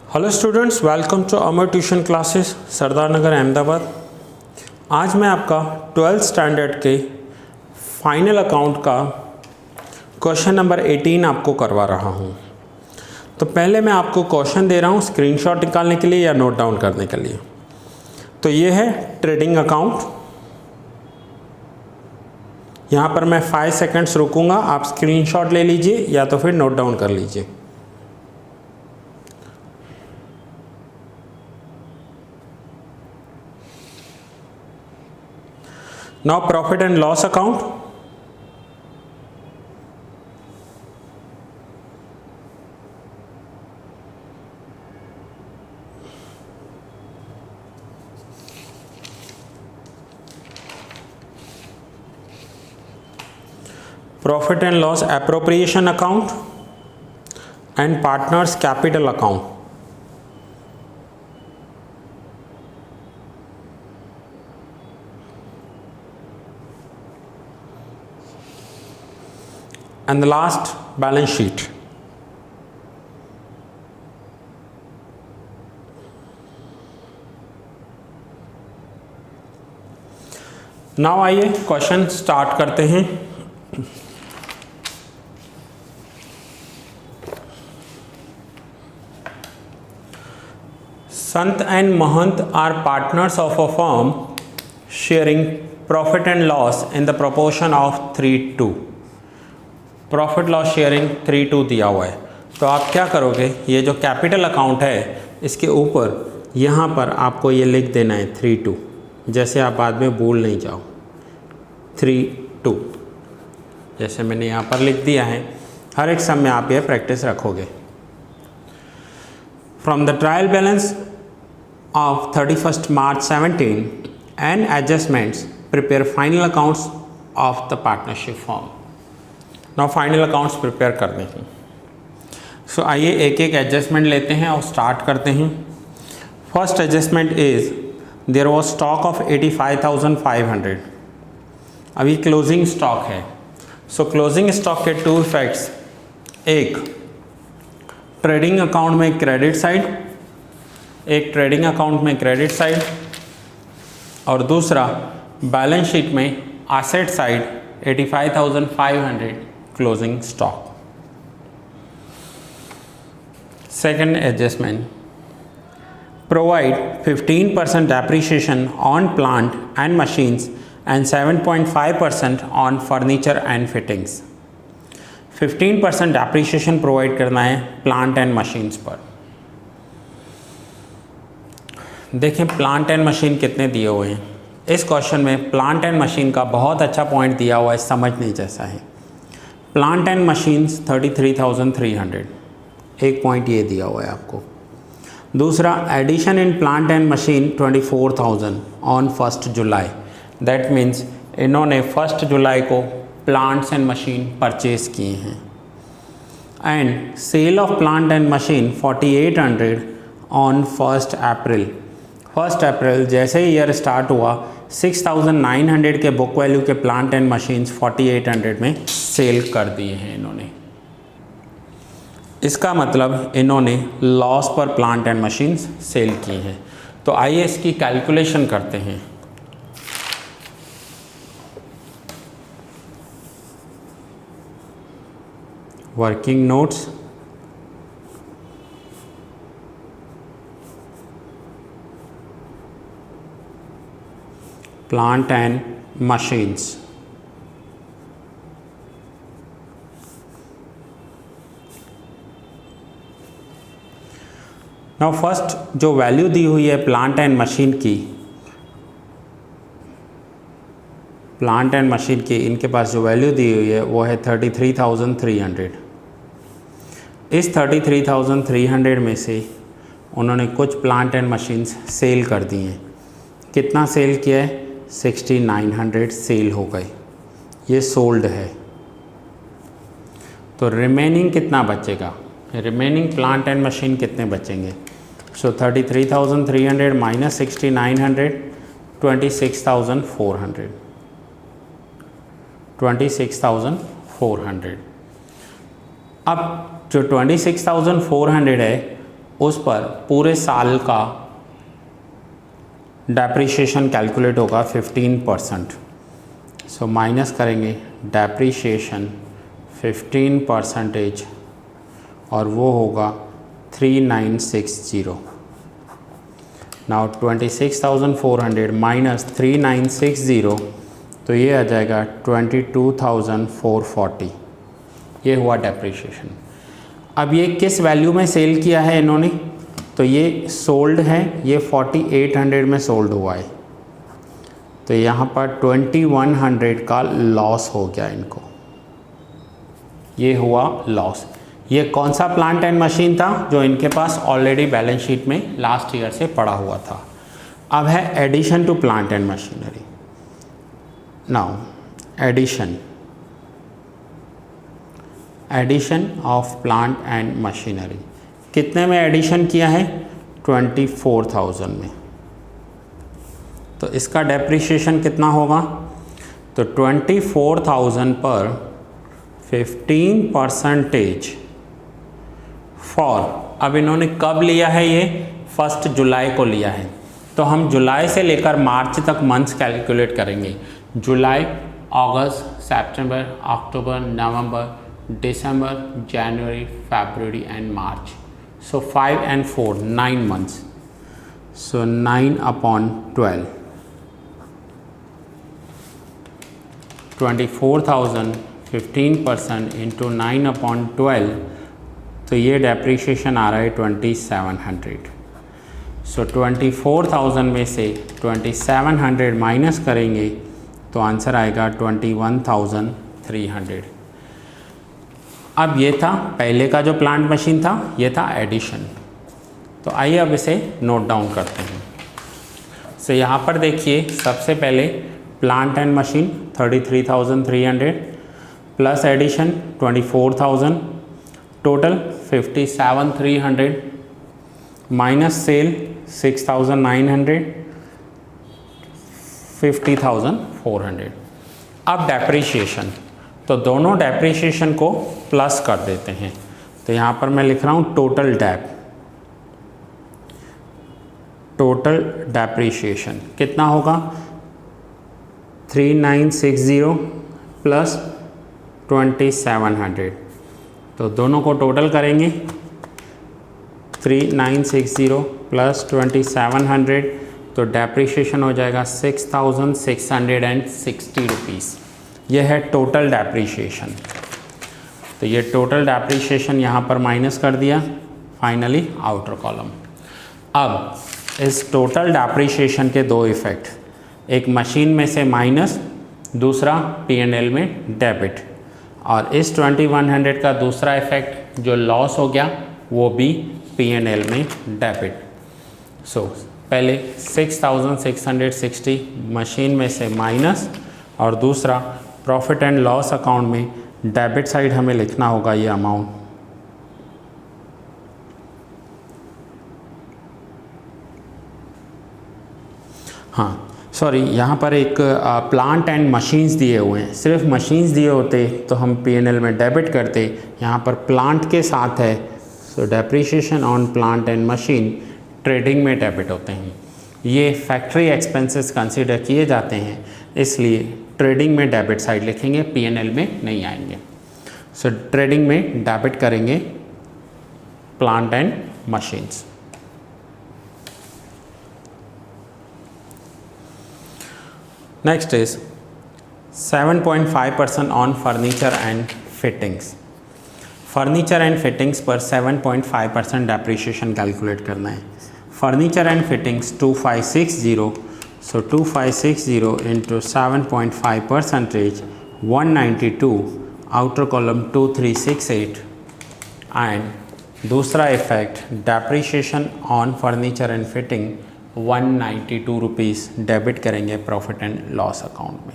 Hello students, welcome to Amar tuition classes Sardar Nagar Ahmedabad. आज मैं आपका 12th स्टैंडर्ड के फाइनल अकाउंट का क्वेश्चन नंबर 18 आपको करवा रहा हूं। तो पहले मैं आपको क्वेश्चन दे रहा हूं स्क्रीनशॉट निकालने के लिए या नोट डाउन करने के लिए। तो ये है ट्रेडिंग अकाउंट। यहाँ पर मैं 5 सेकंड्स रुकूंगा, आप स्क्रीनशॉट ले लीजिए या तो फिर नोट डाउन कर लीजिए। Now profit and loss account. Profit and loss appropriation account and partners capital account. And the last, balance sheet. Now आइए क्वेश्चन स्टार्ट करते हैं। Sant and Mahant are partners of a firm sharing profit and loss in the proportion of 3:2। Profit loss sharing 3:2 दिया हुआ है। तो आप क्या करोगे, ये जो कैपिटल अकाउंट है इसके ऊपर यहाँ पर आपको ये लिख देना है 3:2, जैसे आप बाद में भूल नहीं जाओ। 3:2 जैसे मैंने यहाँ पर लिख दिया है, हर एक सम में आप ये प्रैक्टिस रखोगे। From the trial balance of 31st March 17 and adjustments prepare final accounts of the partnership form. Now final accounts prepare करने हैं। सो आइए एक एक एडजस्टमेंट लेते हैं और स्टार्ट करते हैं। First adjustment is there was stock of 85,500। अभी क्लोजिंग स्टॉक है। सो क्लोजिंग स्टॉक के 2 इफेक्ट्स, एक ट्रेडिंग अकाउंट में क्रेडिट साइड, एक ट्रेडिंग अकाउंट में क्रेडिट साइड और दूसरा बैलेंस शीट में asset side 85,500 closing stock. Second adjustment, provide 15% depreciation on plant and machines and 7.5% on furniture and fittings. 15% depreciation provide करना है प्लांट एंड मशीन्स पर। देखें प्लांट एंड मशीन कितने दिए हुए हैं। इस क्वेश्चन में प्लांट एंड मशीन का बहुत अच्छा पॉइंट दिया हुआ है, समझने जैसा है। प्लांट एंड मशीन्स 33,300, एक पॉइंट ये दिया हुआ है आपको। दूसरा, addition in plant and machine 24,000 on 1 July. That means इन्होंने 1 जुलाई को प्लांट्स एंड मशीन परचेज किए हैं। And sale of plant and machine 4,800 on 1 April. 1 अप्रैल जैसे ही ईयर स्टार्ट हुआ 6,900 के बुक वैल्यू के प्लांट एंड मशीन्स 4,800 में सेल कर दिए हैं इन्होंने। इसका मतलब इन्होंने लॉस पर प्लांट एंड मशीन्स सेल की हैं। तो आइए इसकी कैलकुलेशन करते हैं। Working notes, plant and machines। Now first जो वैल्यू दी हुई है प्लांट एंड मशीन की, प्लांट एंड मशीन की इनके पास जो वैल्यू दी हुई है वो है 33,300। इस 33,300 में से उन्होंने कुछ प्लांट एंड मशीन्स सेल कर दी हैं। कितना सेल किया है? 6,900 सेल हो गए, ये सोल्ड है। तो रिमेनिंग कितना बचेगा? रिमेनिंग प्लांट एंड मशीन कितने बचेंगे? सो 33,300 माइनस 6,900 26,400। 26,400। अब जो 26,400 है उस पर पूरे साल का डेप्रीशिएशन कैलकुलेट होगा 15%। सो माइनस करेंगे डेप्रीशिएशन 15% और वो होगा 3960। नाउ 26,400 माइनस 3960, तो ये आ जाएगा 22,440। ये हुआ डेप्रीशिएशन। अब ये किस वैल्यू में सेल किया है इन्होंने, तो ये सोल्ड है, ये 4800 में सोल्ड हुआ है, तो यहाँ पर 2100 का लॉस हो गया इनको, ये हुआ लॉस। ये कौन सा प्लांट एंड मशीन था जो इनके पास ऑलरेडी बैलेंस शीट में लास्ट ईयर से पड़ा हुआ था। अब है addition to plant and machinery. Now addition of plant and machinery, कितने में एडिशन किया है, 24,000 में। तो इसका डेप्रीशिएशन कितना होगा, तो 24,000 पर 15% फॉर, अब इन्होंने कब लिया है, ये 1 जुलाई को लिया है, तो हम जुलाई से लेकर मार्च तक मंथ्स कैलकुलेट करेंगे। जुलाई, अगस्त, सितंबर, अक्टूबर, नवंबर, दिसंबर, जनवरी, फरवरी and March. So 5 and 4, 9 months. So 9/12, 24,000, 15% into 9/12, तो ये डेप्रीशिएशन आ रहा है 2700। सो 24,000 में से 2700 माइनस करेंगे तो आंसर आएगा 21,300। अब ये था पहले का जो प्लांट मशीन था, ये था एडिशन। तो आइए अब इसे नोट डाउन करते हैं। सो यहाँ पर देखिए, सबसे पहले plant and machine 33,300 plus addition 24,000, total 57,300 minus sale 6,900, 50,400। अब डेप्रीशिएशन, तो दोनों डेप्रीशिएशन को प्लस कर देते हैं। तो यहाँ पर मैं लिख रहा हूँ टोटल डेप्रीशिएशन कितना होगा, 3960 प्लस 2700, तो दोनों को टोटल करेंगे 3960 प्लस 2700, तो डेप्रीशिएशन हो जाएगा 6,660 रुपीज़। यह है टोटल डेप्रीशिएशन। तो ये टोटल डेप्रीशिएशन यहाँ पर माइनस कर दिया, फाइनली आउटर कॉलम। अब इस टोटल डेप्रीशिएशन के दो इफ़ेक्ट, एक मशीन में से माइनस, दूसरा P&L में डेबिट। और इस 2100 का दूसरा इफ़ेक्ट जो लॉस हो गया वो भी P&L में डेबिट। सो पहले 6,660 मशीन में से माइनस, और दूसरा प्रॉफिट एंड लॉस अकाउंट में डेबिट साइड हमें लिखना होगा ये अमाउंट। हाँ सॉरी, यहाँ पर एक प्लांट एंड मशीन्स दिए हुए हैं। सिर्फ मशीन्स दिए होते तो हम P&L में डेबिट करते, यहाँ पर प्लांट के साथ है। So depreciation on plant and machine trading में डेबिट होते हैं। ये फैक्ट्री एक्सपेंसेस कंसीडर किए जाते हैं, इसलिए ट्रेडिंग में डेबिट साइड लिखेंगे, P&L में नहीं आएंगे। सो ट्रेडिंग में डेबिट करेंगे plant and machines. Next is 7.5% on furniture and fittings. Furniture and fittings पर 7.5% डेप्रीशिएशन कैलकुलेट करना है। Furniture and fittings 2560, so 2560 into 7.5%, 192, outer column 2368। And दूसरा effect depreciation on furniture and fitting 192 rupees debit करेंगे profit and loss account में।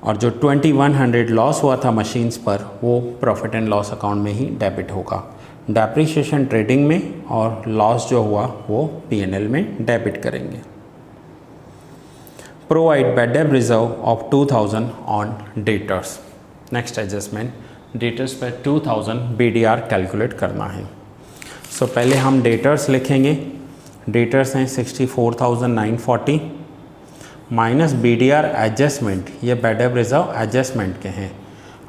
और जो 2100 loss हुआ था मशीन्स पर, वो प्रॉफिट एंड लॉस अकाउंट में ही डेबिट होगा। डेप्रीशिएशन ट्रेडिंग में और लॉस जो हुआ वो P&L में डेबिट करेंगे। Provide bad debt reserve of 2000 on debtors. Next adjustment, debtors पर 2000 BDR कैलकुलेट करना है। सो पहले हम डेटर्स लिखेंगे। डेटर्स हैं 64,940 माइनस BDR एडजस्टमेंट, ये बेड डेब्ट रिजर्व एडजस्टमेंट के हैं।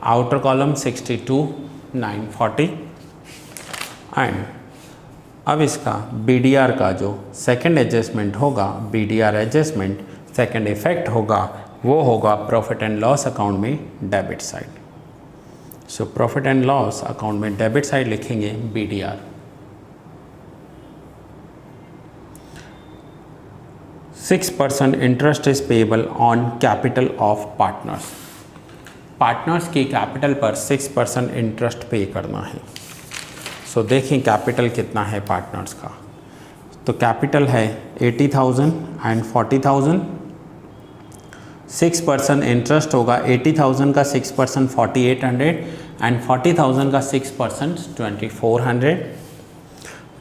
आउटर कॉलम 62,940 एंड अब इसका BDR का जो सेकंड एडजस्टमेंट होगा, BDR एडजस्टमेंट सेकंड इफेक्ट होगा, वो होगा प्रॉफिट एंड लॉस अकाउंट में debit side. So profit and loss account में डेबिट साइड लिखेंगे BDR। 6% interest is payable on capital of partners. Partners की कैपिटल पर 6% इंटरेस्ट पे करना है। सो देखें कैपिटल कितना है पार्टनर्स का। तो कैपिटल है 80,000 एंड 40,000। 6% इंटरेस्ट होगा, 80,000 का 6% 4,800 एंड 40,000 का 6% 2,400।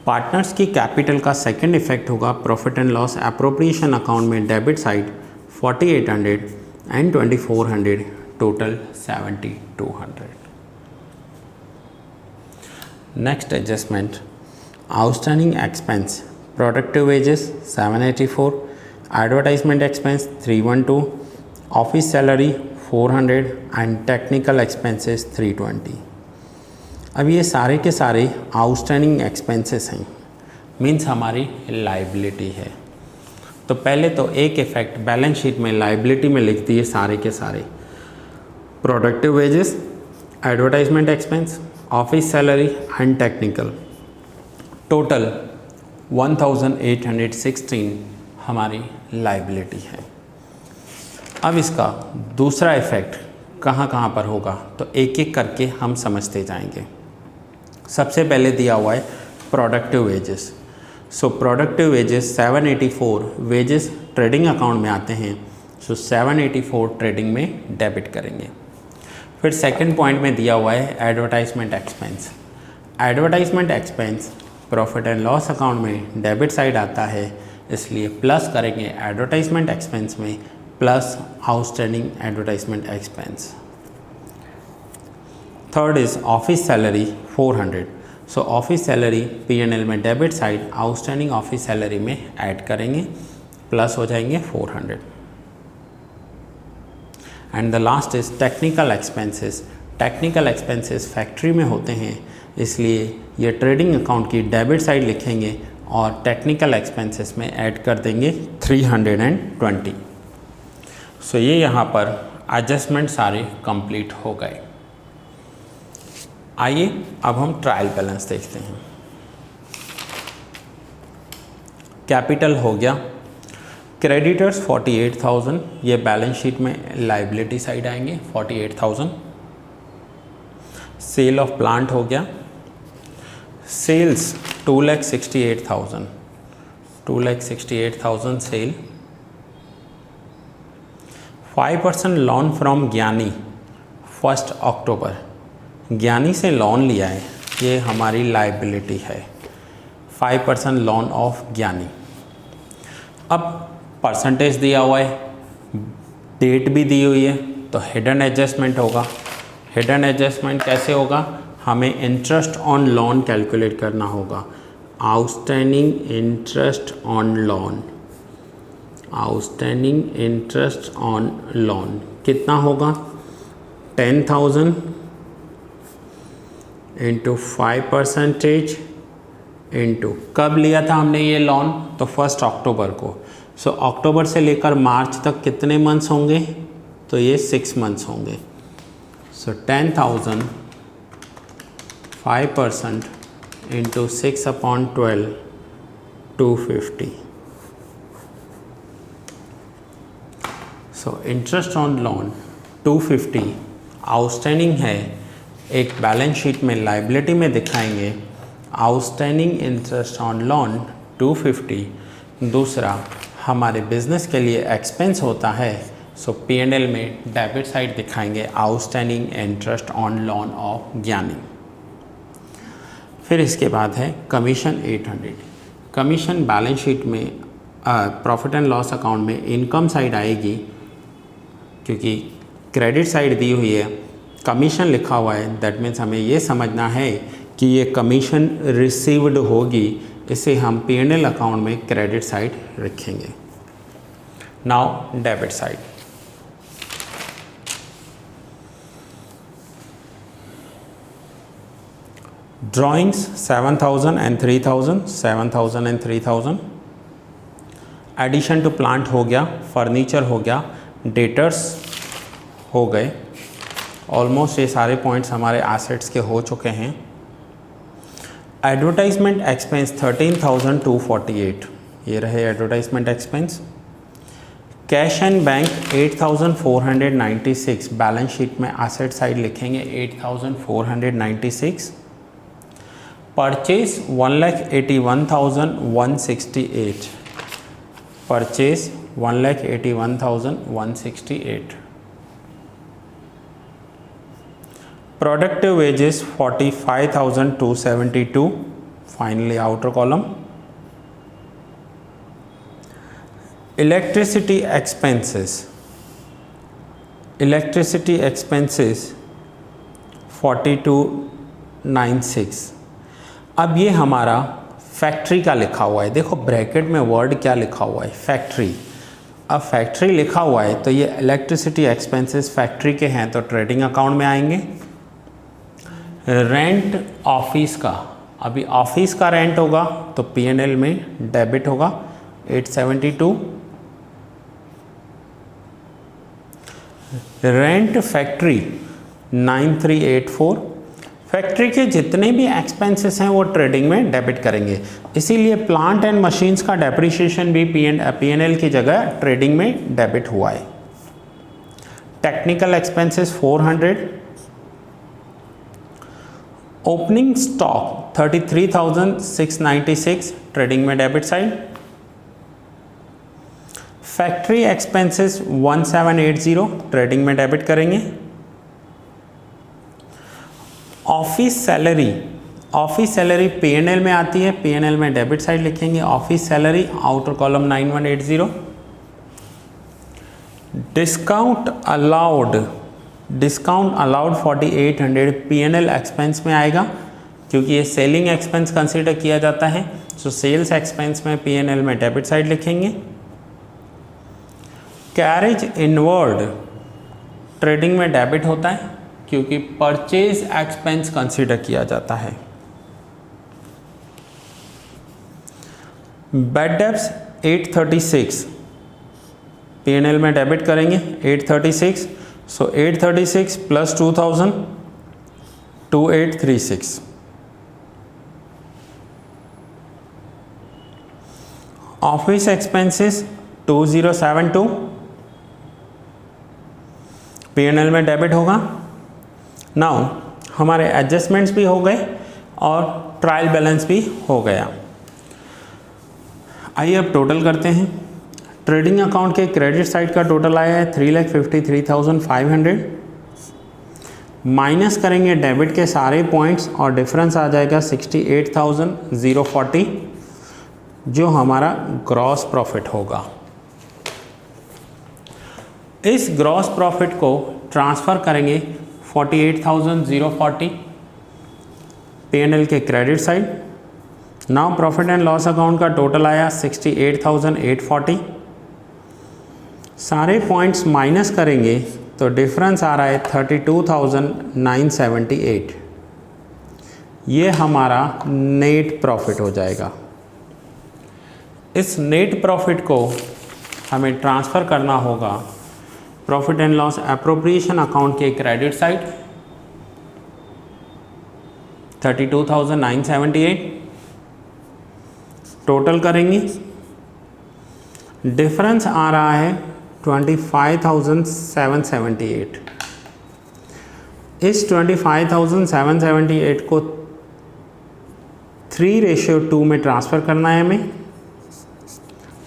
पार्टनर्स की कैपिटल का सेकंड इफेक्ट होगा profit and loss appropriation account में debit side 4,800 and 2,400, total 7,200। Next adjustment, outstanding expense productive wages 784, advertisement expense 312, office salary 400 and technical expenses 320। अब ये सारे के सारे आउटस्टैंडिंग एक्सपेंसेस हैं, मीन्स हमारी लाइबिलिटी है। तो पहले तो एक इफेक्ट बैलेंस शीट में लाइबिलिटी में लिख दिए सारे के सारे, productive wages, advertisement expense, office salary and technical, total 1,816 हमारी लाइबिलिटी है। अब इसका दूसरा इफेक्ट कहाँ कहाँ पर होगा, तो एक एक करके हम समझते जाएंगे। सबसे पहले दिया हुआ है productive wages. So productive wages 784 wages trading account में आते हैं। सो 784 ट्रेडिंग में डेबिट करेंगे। फिर सेकंड पॉइंट में दिया हुआ है advertisement expense. Advertisement expense profit and loss account में डेबिट साइड आता है, इसलिए प्लस करेंगे एडवर्टाइजमेंट एक्सपेंस में plus outstanding advertisement expense. Third is office salary 400। So office salary P&L में debit side outstanding office salary में ऐड करेंगे, plus हो जाएंगे 400। And the last is technical expenses. Technical expenses factory में होते हैं, इसलिए ये ट्रेडिंग अकाउंट की डेबिट साइड लिखेंगे और टेक्निकल एक्सपेंसेस में ऐड कर देंगे 320। सो ये यहाँ पर एडजस्टमेंट सारे कंप्लीट हो गए। आइए अब हम ट्रायल बैलेंस देखते हैं। कैपिटल हो गया, क्रेडिटर्स 48,000, ये बैलेंस शीट में लाइबिलिटी साइड आएंगे 48,000। सेल ऑफ प्लांट हो गया, सेल्स 2,68,000, 2,68,000 सेल। 5% लोन फ्रॉम ज्ञानी 1 अक्टूबर, ज्ञानी से लोन लिया है, ये हमारी लाइबिलिटी है। 5% लोन ऑफ ज्ञानी। अब परसेंटेज दिया हुआ है, डेट भी दी हुई है, तो हिडन एडजस्टमेंट होगा। हिडन एडजस्टमेंट कैसे होगा, हमें इंटरेस्ट ऑन लोन कैलकुलेट करना होगा। Outstanding interest on loan, outstanding interest on loan कितना होगा, 10,000 इंटू 5% इंटू, कब लिया था हमने ये लोन, तो 1 अक्टूबर को। सो अक्टूबर से लेकर मार्च तक कितने मंथ्स होंगे, तो ये 6 मंथ्स होंगे। सो 10,000 5% into 6/12 250। So interest on loan 250 outstanding है, एक बैलेंस शीट में लाइबिलिटी में दिखाएंगे आउटस्टैंडिंग इंटरेस्ट ऑन लोन 250। दूसरा हमारे बिजनेस के लिए एक्सपेंस होता है, सो P&L में डेबिट साइड दिखाएंगे outstanding interest on loan of ज्ञानी। फिर इसके बाद है कमीशन 800। कमीशन बैलेंस शीट में प्रॉफिट एंड लॉस अकाउंट में इनकम साइड आएगी, क्योंकि क्रेडिट साइड दी हुई है, कमीशन लिखा हुआ है, दैट मीन्स हमें ये समझना है कि ये कमीशन रिसीव्ड होगी, इसे हम P&L अकाउंट में क्रेडिट साइड रखेंगे। Now debit side. Drawings 7,000 and 3,000, 7,000 and 3,000। Addition to plant हो गया, फर्नीचर हो गया, डेटर्स हो गए। ऑलमोस्ट ये सारे पॉइंट्स हमारे एसेट्स के हो चुके हैं। एडवर्टाइजमेंट एक्सपेंस 13,248, ये रहे advertisement expense. Cash and bank 8,496, balance sheet में एसेट साइड लिखेंगे 8,496। Purchase 1,81,168, purchase 1,81,168। Productive wages 45,272, finally outer column. Electricity expenses 4296। अब ये हमारा फैक्ट्री का लिखा हुआ है। देखो ब्रैकेट में वर्ड क्या लिखा हुआ है, फैक्ट्री। अब फैक्ट्री लिखा हुआ है तो ये इलेक्ट्रिसिटी एक्सपेंसेस फैक्ट्री के हैं तो ट्रेडिंग अकाउंट में आएंगे। रेंट ऑफिस का, अभी ऑफिस का रेंट होगा तो P&L में डेबिट होगा 872। Rent factory 9384। फैक्ट्री के जितने भी एक्सपेंसेस हैं वो ट्रेडिंग में डेबिट करेंगे, इसीलिए प्लांट एंड मशीन्स का डेप्रिसिएशन भी P&L की जगह ट्रेडिंग में डेबिट हुआ है। Technical expenses 400। Opening stock 33,696, trading में debit side. Factory expenses 1780, trading में डेबिट करेंगे। ऑफिस सैलरी P&L में आती है, P&L में डेबिट साइड लिखेंगे office salary, outer column 9180। Discount allowed 4800 P&L expense में आएगा क्योंकि ये सेलिंग एक्सपेंस कंसीडर किया जाता है, सो सेल्स एक्सपेंस में P&L में डेबिट साइड लिखेंगे। कैरेज इनवर्ड ट्रेडिंग में डेबिट होता है क्योंकि परचेज एक्सपेंस कंसीडर किया जाता है। बैड डेब्ट्स 836 P&L में डेबिट करेंगे 836, सो 836 प्लस 2000 2836। ऑफिस एक्सपेंसेस 2072 P&L में डेबिट होगा। नाउ हमारे एडजस्टमेंट्स भी हो गए और ट्रायल बैलेंस भी हो गया। आइए अब टोटल करते हैं। ट्रेडिंग अकाउंट के क्रेडिट साइड का टोटल आया है 3,53,500। माइनस करेंगे डेबिट के सारे पॉइंट्स और डिफरेंस आ जाएगा 68,040, जो हमारा ग्रॉस प्रॉफिट होगा। इस ग्रॉस प्रॉफिट को ट्रांसफ़र करेंगे 48,040 P&L के credit side. Now profit and loss account का टोटल आया 68,840। सारे पॉइंट्स माइनस करेंगे तो डिफरेंस आ रहा है 32,978। ये हमारा नेट प्रॉफिट हो जाएगा। इस नेट प्रॉफिट को हमें ट्रांसफ़र करना होगा profit and loss appropriation account के क्रेडिट साइड 32,978। टोटल करेंगे, डिफरेंस आ रहा है 25,778। इस 25,778 को 3:2 में ट्रांसफ़र करना है हमें।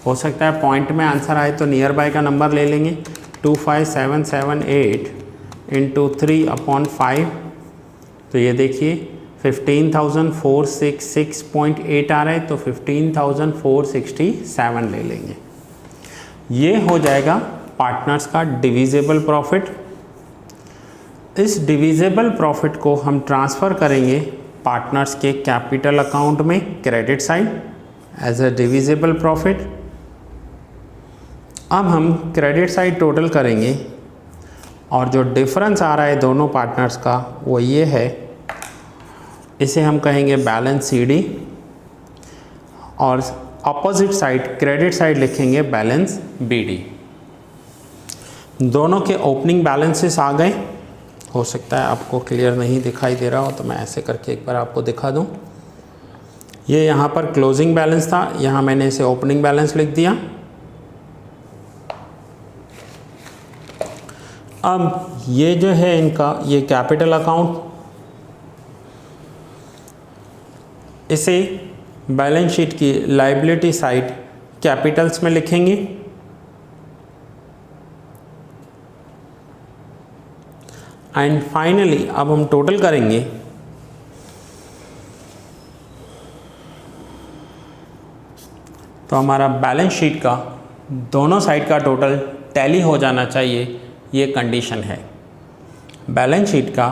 हो सकता है पॉइंट में आंसर आए तो नियर बाय का नंबर ले लेंगे। 25,778 इंटू 3/5, तो ये देखिए 15,466.8 आ रहा है, तो 15,467 ले लेंगे। ये हो जाएगा पार्टनर्स का डिविजिबल प्रॉफिट। इस डिविजिबल प्रॉफिट को हम ट्रांसफ़र करेंगे पार्टनर्स के कैपिटल अकाउंट में credit side as a divisible profit. अब हम क्रेडिट साइड टोटल करेंगे और जो डिफरेंस आ रहा है दोनों पार्टनर्स का वो ये है, इसे हम कहेंगे बैलेंस CD और अपोजिट साइड क्रेडिट साइड लिखेंगे बैलेंस BD। दोनों के ओपनिंग बैलेंसेस आ गए। हो सकता है आपको क्लियर नहीं दिखाई दे रहा हो तो मैं ऐसे करके एक बार आपको दिखा दूं। ये यहाँ पर क्लोजिंग बैलेंस था, यहाँ मैंने इसे ओपनिंग बैलेंस लिख दिया। अब ये जो है इनका ये कैपिटल अकाउंट, इसे बैलेंस शीट की लायबिलिटी साइड कैपिटल्स में लिखेंगे। एंड फाइनली अब हम टोटल करेंगे तो हमारा बैलेंस शीट का दोनों साइड का टोटल टैली हो जाना चाहिए, ये कंडीशन है। बैलेंस शीट का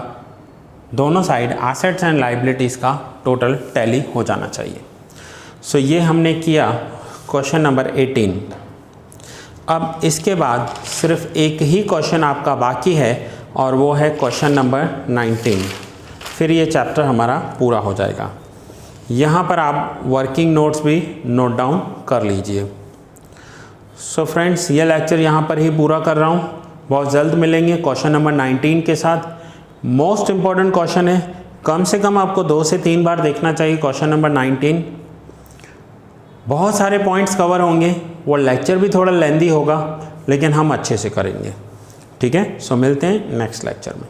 दोनों साइड एसेट्स एंड लायबिलिटीज़ का टोटल टैली हो जाना चाहिए। सो ये हमने किया क्वेश्चन नंबर 18। अब इसके बाद सिर्फ एक ही क्वेश्चन आपका बाकी है और वो है क्वेश्चन नंबर 19। फिर ये चैप्टर हमारा पूरा हो जाएगा। यहाँ पर आप वर्किंग नोट्स भी नोट डाउन कर लीजिए। सो फ्रेंड्स, ये लेक्चर यहाँ पर ही पूरा कर रहा हूँ। बहुत जल्द मिलेंगे क्वेश्चन नंबर 19 के साथ। मोस्ट इम्पॉर्टेंट क्वेश्चन है, कम से कम आपको 2 से 3 बार देखना चाहिए क्वेश्चन नंबर 19। बहुत सारे पॉइंट्स कवर होंगे, वो लेक्चर भी थोड़ा लेंदी होगा लेकिन हम अच्छे से करेंगे। ठीक है, सो मिलते हैं नेक्स्ट लेक्चर में।